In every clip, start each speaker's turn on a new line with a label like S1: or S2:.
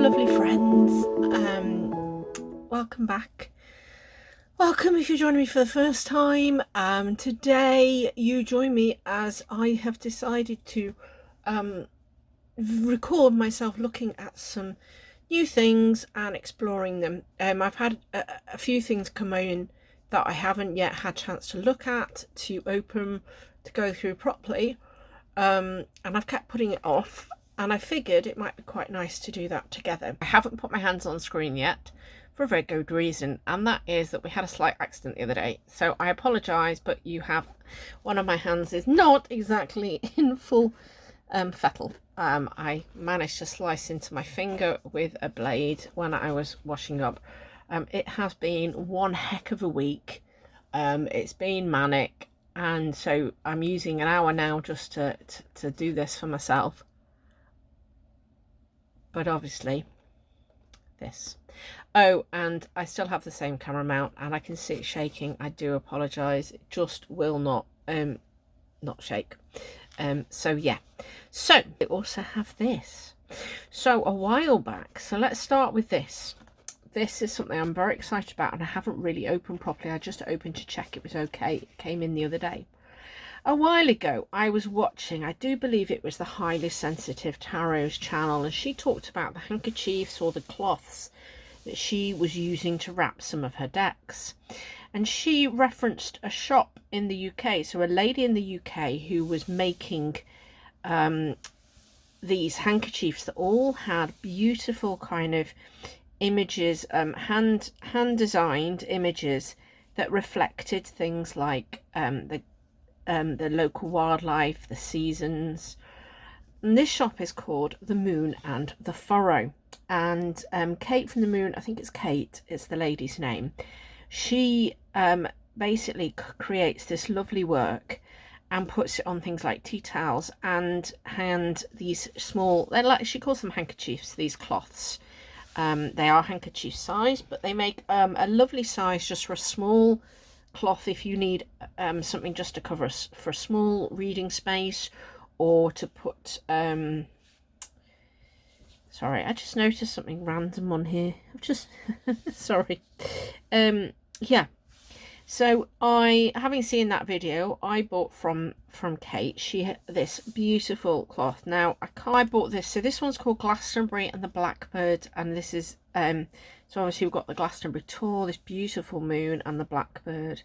S1: lovely friends. Welcome back. Welcome if you're joining me for the first time. Today you join me as I have decided to record myself looking at some new things and exploring them. I've had a few things come in that I haven't yet had a chance to look at, to open, to go through properly, and I've kept putting it off. And I figured it might be quite nice to do that together. I haven't put my hands on screen yet for a very good reason, and that is that we had a slight accident the other day. So I apologise, but you have one of my hands is not exactly in full fettle. I managed to slice into my finger with a blade when I was washing up. It has been one heck of a week. It's been manic, and so I'm using an hour now just to do this for myself. But obviously this. Oh, and I still have the same camera mount and I can see it shaking. I do apologise. It just will not shake. So yeah. So I also have this. So a while back, so let's start with this. This is something I'm very excited about and I haven't really opened properly. I just opened to check it was okay. It came in the other day. A while ago, I was watching, I do believe it was the Highly Sensitive Tarot's channel, and she talked about the handkerchiefs or the cloths that she was using to wrap some of her decks. And she referenced a shop in the UK, so a lady in the UK who was making these handkerchiefs that all had beautiful kind of images, hand designed images that reflected things like the local wildlife, the seasons. And this shop is called The Moon and The Furrow, and Kate from the Moon, I think it's Kate, it's the lady's name, she basically creates this lovely work and puts it on things like tea towels and these small, they're like, she calls them handkerchiefs, these cloths. They are handkerchief size, but they make a lovely size just for a small cloth if you need something just to cover for a small reading space, or to put sorry, I just noticed something random on here. I've just sorry. Yeah, so having seen that video, I bought from Kate, she had this beautiful cloth. Now I bought this, so this one's called Glastonbury and the Blackbird, and this is so obviously we've got the Glastonbury tour, this beautiful moon and the blackbird.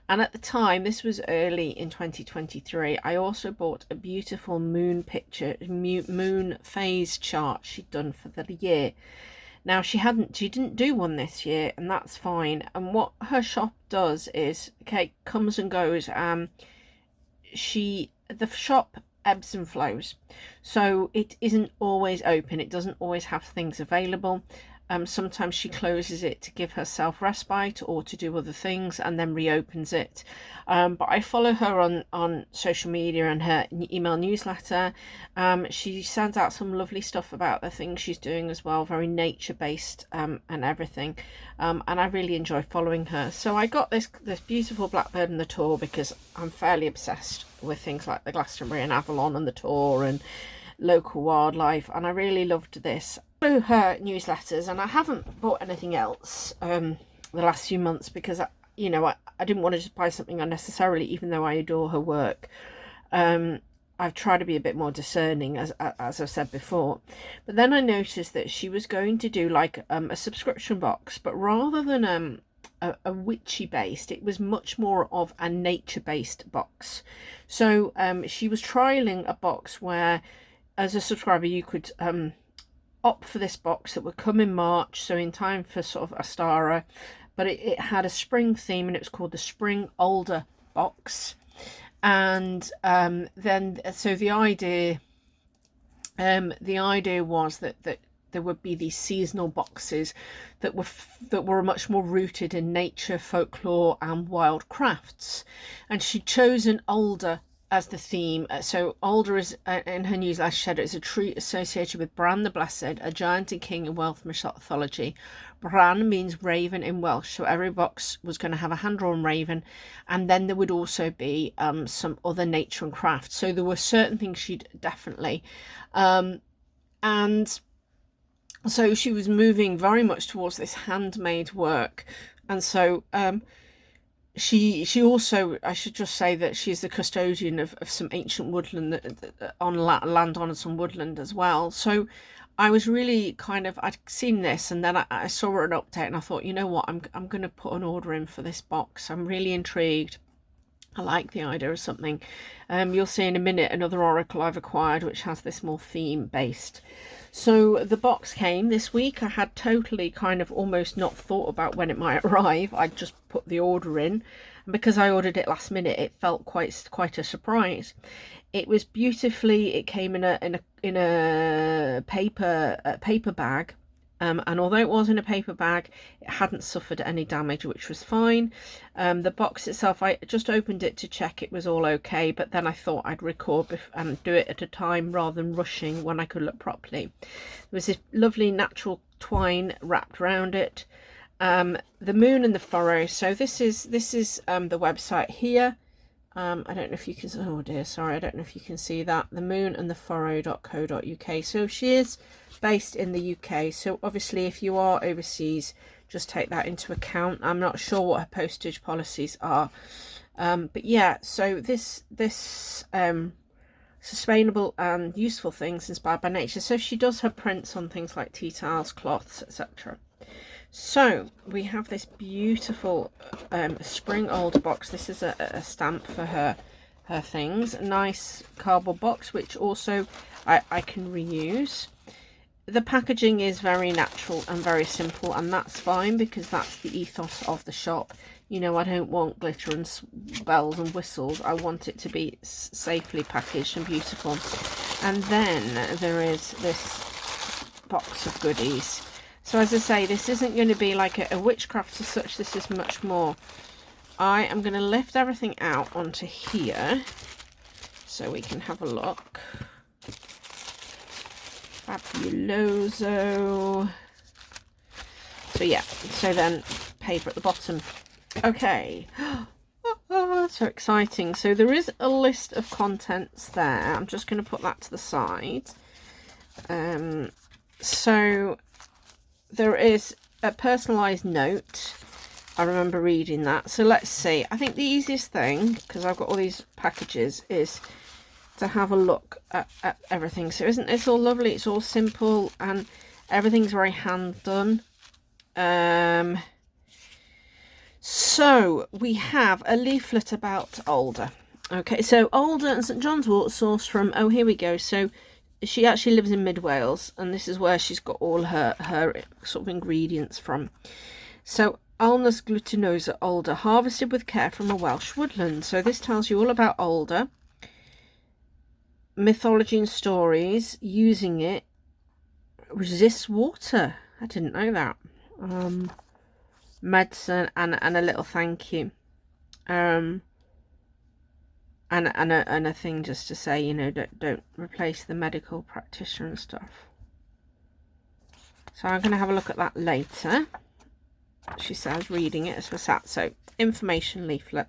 S1: And at the time, this was early in 2023, I also bought a beautiful moon picture, moon phase chart she'd done for the year. Now she didn't do one this year, and that's fine. And what her shop does is, okay, comes and goes. The shop ebbs and flows, so it isn't always open. It doesn't always have things available. Sometimes she closes it to give herself respite or to do other things and then reopens it. But I follow her on social media and her email newsletter. She sends out some lovely stuff about the things she's doing as well, very nature-based and everything. And I really enjoy following her. So I got this beautiful blackbird and the tour because I'm fairly obsessed with things like the Glastonbury and Avalon and the tour and local wildlife, and I really loved this. Through her newsletters, and I haven't bought anything else the last few months because I didn't want to just buy something unnecessarily, even though I adore her work. I've tried to be a bit more discerning, as I've said before. But then I noticed that she was going to do like a subscription box, but rather than a witchy based, it was much more of a nature based box. So she was trialing a box where, as a subscriber, you could opt for this box that would come in March, so in time for sort of Astara, but it had a spring theme, and it was called the Spring Alder Box. And then so the idea was that there would be these seasonal boxes that were much more rooted in nature, folklore and wild crafts, and she'd chosen alder as the theme. So alder is, in her newsletter, she said, it's a tree associated with Bran the Blessed, a giant and king in Welsh mythology. Bran means raven in Welsh, so every box was going to have a hand-drawn raven, and then there would also be some other nature and craft. So there were certain things she'd definitely and So she was moving very much towards this handmade work. And so she also, I should just say that she's the custodian of some ancient woodland on land on some woodland as well. So I was really kind of, I'd seen this, and then I saw an update, and I thought, you know what, I'm going to put an order in for this box. I'm really intrigued. I like the idea of something. You'll see in a minute another oracle I've acquired which has this more theme based. So the box came this week. I had totally kind of almost not thought about when it might arrive. I just put the order in, and because I ordered it last minute, it felt quite a surprise. It was beautifully, it came in a paper bag. And although it was in a paper bag, it hadn't suffered any damage, which was fine. The box itself, I just opened it to check it was all okay, but then I thought I'd record and do it at a time rather than rushing when I could look properly. There was this lovely natural twine wrapped around it. The Moon and The Furrow. So this is the website here. I don't know if you can, oh dear, sorry, I don't know if you can see that, themoonandthefurrow.co.uk. So she is based in the UK, so obviously if you are overseas, just take that into account. I'm not sure what her postage policies are, but yeah, so this sustainable and useful things inspired by nature. So she does her prints on things like tea towels, cloths, etc. So we have this beautiful Spring Alder Box. This is a stamp for her things. A nice cardboard box, which also I can reuse. The packaging is very natural and very simple, and that's fine because that's the ethos of the shop. You know, I don't want glitter and bells and whistles. I want it to be safely packaged and beautiful. And then there is this box of goodies. So as I say, this isn't going to be like a witchcraft as such. This is much more. I am going to lift everything out onto here so we can have a look. Fabuloso. So yeah, so then paper at the bottom. Okay. Oh, so exciting. So there is a list of contents there. I'm just going to put that to the side. So there is a personalised note. I remember reading that. So let's see. I think the easiest thing, because I've got all these packages, is to have a look at everything. So isn't this all lovely? It's all simple and everything's very hand done. So we have a leaflet about Alder. Okay, so Alder and St John's wort sourced from, oh here we go. So she actually lives in Mid Wales, and this is where she's got all her sort of ingredients from. So Alnus glutinosa alder, harvested with care from a Welsh woodland. So this tells you all about alder, mythology and stories, using it, resists water. I didn't know that. Medicine and a little thank you. And a thing just to say, you know, don't replace the medical practitioner and stuff. So I'm going to have a look at that later. She says, reading it as we're sat. So information leaflet.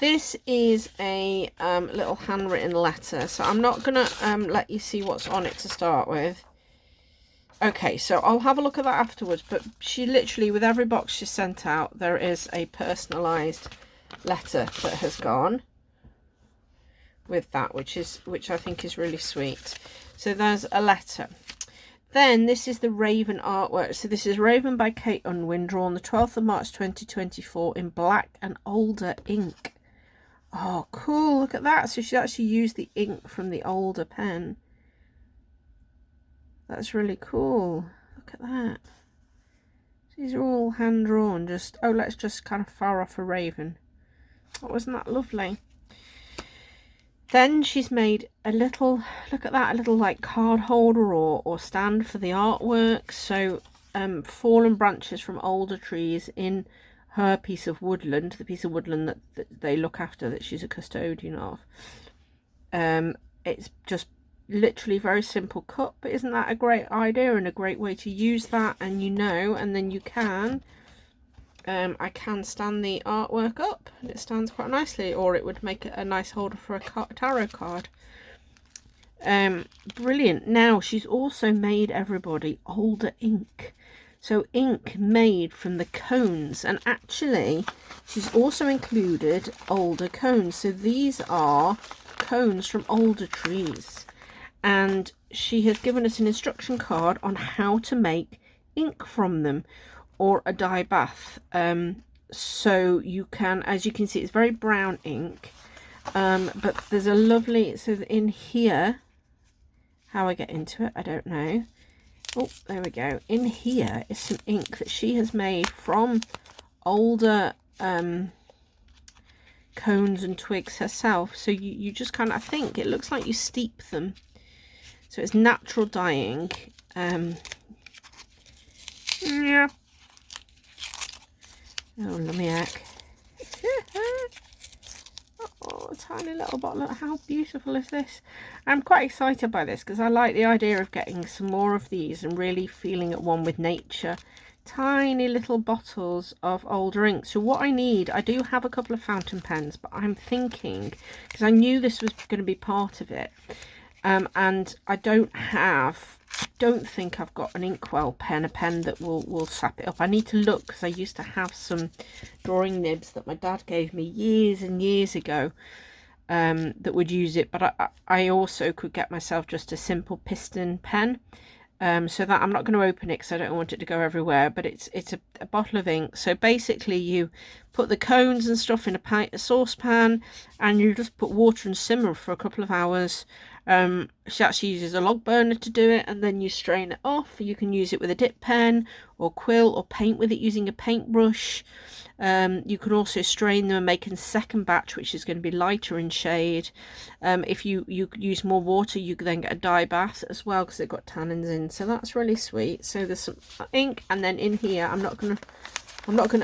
S1: This is a little handwritten letter. So I'm not going to let you see what's on it to start with. Okay, so I'll have a look at that afterwards. But she literally, with every box she sent out, there is a personalised letter that has gone with that, which I think is really sweet. So there's a letter. Then this is the Raven artwork. So this is Raven by Kate Unwin, drawn the 12th of March 2024 in black and alder ink. Oh cool, look at that. So she actually used the ink from the Alder pen. That's really cool. Look at that. These are all hand drawn. Just, oh, let's just kind of fire off a raven. Oh, wasn't that lovely? Then she's made a little, look at that, a little like card holder or stand for the artwork. So fallen branches from older trees in her piece of woodland, the piece of woodland that they look after, that she's a custodian of. It's just literally very simple cut, but isn't that a great idea and a great way to use that? And you know, and then you can I can stand the artwork up and it stands quite nicely, or it would make a nice holder for a tarot card. Brilliant. Now she's also made, everybody, older ink. So ink made from the cones, and actually she's also included older cones. So these are cones from older trees, and she has given us an instruction card on how to make ink from them, or a dye bath. So you can, as you can see, it's very brown ink, but there's a lovely, so in here, how I get into it I don't know. Oh, there we go. In here is some ink that she has made from older cones and twigs herself. So you just kind of, I think it looks like you steep them, so it's natural dyeing. Yeah. Oh, Lumiac. Oh, a tiny little bottle. Look, how beautiful is this? I'm quite excited by this because I like the idea of getting some more of these and really feeling at one with nature. Tiny little bottles of older ink. So what I need, I do have a couple of fountain pens, but I'm thinking, because I knew this was going to be part of it, and I don't think I've got an inkwell pen, a pen that will sap it up. I need to look, because I used to have some drawing nibs that my dad gave me years and years ago, that would use it, but I also could get myself just a simple piston pen, so that I'm not going to open it because I don't want it to go everywhere. But it's a bottle of ink. So basically you put the cones and stuff in a saucepan, and you just put water and simmer for a couple of hours. She actually uses a log burner to do it, and then you strain it off. You can use it with a dip pen or quill, or paint with it using a paintbrush. You can also strain them and make a second batch, which is going to be lighter in shade. If you use more water, you can then get a dye bath as well, because they've got tannins in. So that's really sweet. So there's some ink, and then in here, I'm not gonna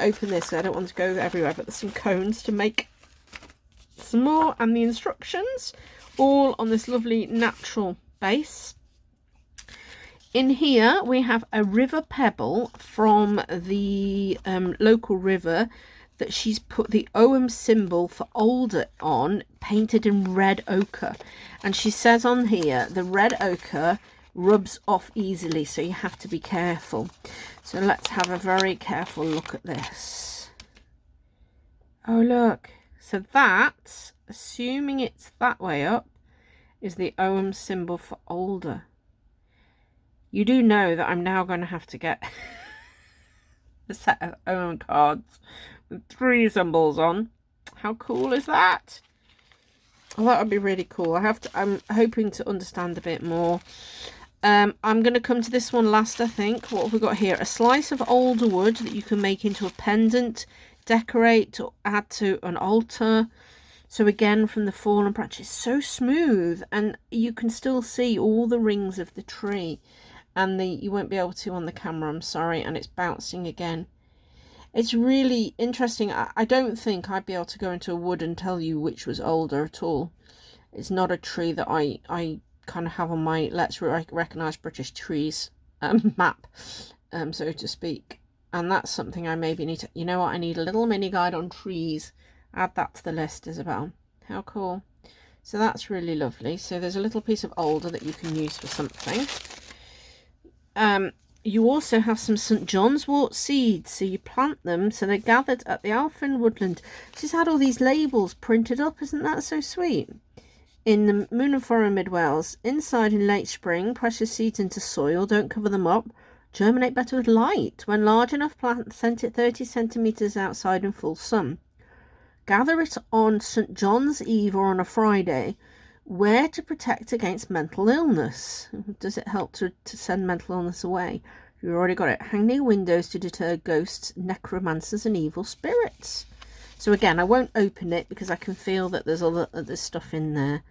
S1: open this, so I don't want to go everywhere, but there's some cones to make some more, and the instructions all on this lovely natural base. In here we have a river pebble from the local river that she's put the OM symbol for older on, painted in red ochre, and she says on here the red ochre rubs off easily, so you have to be careful. So let's have a very careful look at this. Oh look, so that, assuming it's that way up, is the OM symbol for older. You do know that I'm now going to have to get a set of OM cards with 3 symbols on. How cool is that? Well, that would be really cool. I'm hoping to understand a bit more. I'm going to come to this one last, I think. What have we got here? A slice of older wood that you can make into a pendant, decorate, or add to an altar. So again, from the fallen branches, so smooth, and you can still see all the rings of the tree, and you won't be able to on the camera, I'm sorry, and it's bouncing again. It's really interesting. I don't think I'd be able to go into a wood and tell you which was older at all. It's not a tree that I kind of have on my Let's Recognise British Trees map, so to speak. And that's something I maybe need to, you know what, I need a little mini guide on trees. Add that to the list, Isabel. How cool. So that's really lovely. So there's a little piece of alder that you can use for something. You also have some St. John's wort seeds. So you plant them, so they're gathered at the Alphen woodland. She's had all these labels printed up. Isn't that so sweet? In the Moon and Furrow Mid Wales, inside in late spring, precious seeds into soil. Don't cover them up. Germinate better with light. When large enough, plant 30 centimetres outside in full sun. Gather it on St. John's Eve or on a Friday. Where to protect against mental illness. Does it help to send mental illness away? You've already got it. Hang near windows to deter ghosts, necromancers and evil spirits. So again, I won't open it because I can feel that there's other stuff in there.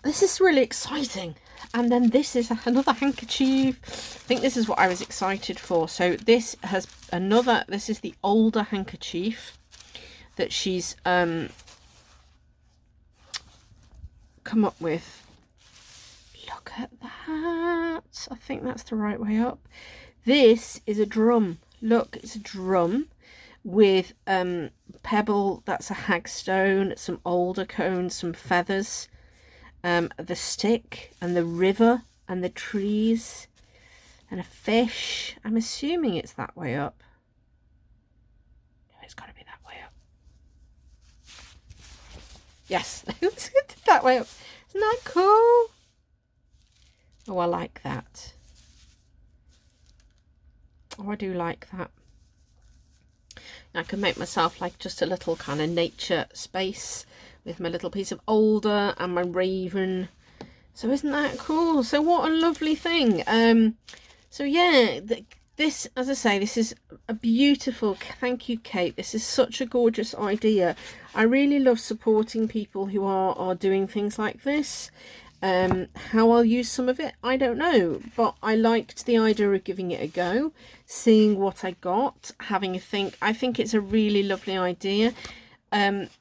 S1: This is really exciting. And then this is another handkerchief. I think this is what I was excited for. So this is the older handkerchief that she's come up with. Look at that. I think that's the right way up. This is a drum. Look, it's a drum with pebble, that's a hagstone, some alder cones, some feathers. the stick and the river and the trees and a fish. I'm assuming it's that way up. It's got to be that way up. Yes, it's that way up. Isn't that cool? Oh, I like that. Oh, I do like that. I can make myself like just a little kind of nature space with my little piece of alder and my raven. So isn't that cool? So what a lovely thing. So yeah, this, as I say, this is a beautiful, thank you, Kate. This is such a gorgeous idea. I really love supporting people who are doing things like this. How I'll use some of it, I don't know, but I liked the idea of giving it a go, seeing what I got, having a think. I think it's a really lovely idea.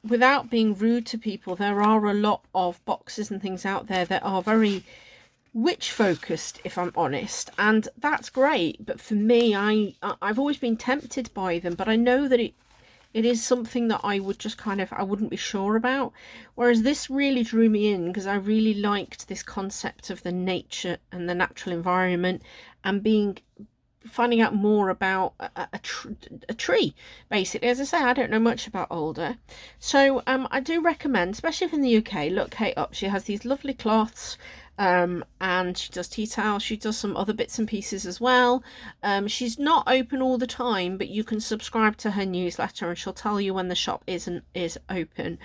S1: Without being rude to people, there are a lot of boxes and things out there that are very witch focused, if I'm honest, and that's great. But for me, I've always been tempted by them, but I know that it is something that I would just kind of, I wouldn't be sure about. Whereas this really drew me in because I really liked this concept of the nature and the natural environment and finding out more about a tree, basically. As I say, I don't know much about alder. So I do recommend, especially if in the UK, look Kate up. She has these lovely cloths. And she does tea towels, she does some other bits and pieces as well. She's not open all the time, but you can subscribe to her newsletter and she'll tell you when the shop is open.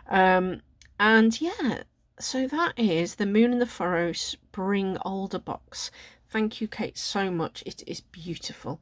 S1: And yeah, so that is the Moon and the Furrow Spring Alder Box. Thank you, Kate, so much. It is beautiful.